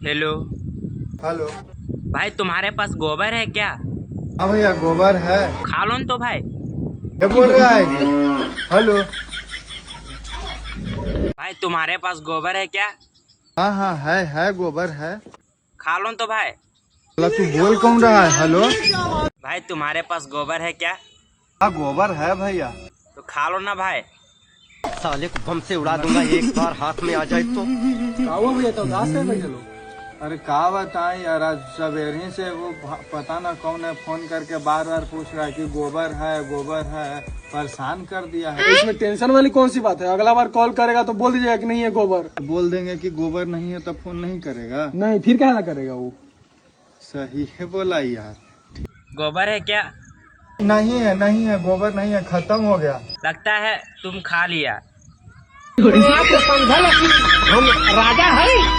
Hello hello. भाई, तुम्हारे pass गोबर है क्या? हाँ भैया, गोबर है। खा लो न तो भाई। क्या बोल रहा है जी? हेलो। भाई, तुम्हारे पास गोबर है क्या? हाँ हाँ, है गोबर है। खा लो न तो भाई। बोला तू बोल कौन रहा है? हेलो। भाई, तुम्हारे पास गोबर है क्या? हाँ, गोबर है भैया। तो खा लो ना भाई। साले को बम से उड़ा दूंगा एक बार हाथ में आ जाए तो। हुआ भैया? तो उदास है बैठे लोग। अरे का बताएं यार, आज सवेरे से वो पता ना कौन है फोन करके बार बार पूछ रहा है कि गोबर है गोबर है, परेशान कर दिया है। इसमें टेंशन वाली कौन सी बात है? अगला बार कॉल करेगा तो बोल दीजिएगा कि नहीं है गोबर। बोल देंगे कि गोबर नहीं है तो फोन नहीं करेगा। नहीं, फिर क्या करेगा वो? सही है बोला यार। गोबर है क्या? नहीं है गोबर नहीं है, खत्म हो गया। लगता है तुम खा लिया। हम राजा है।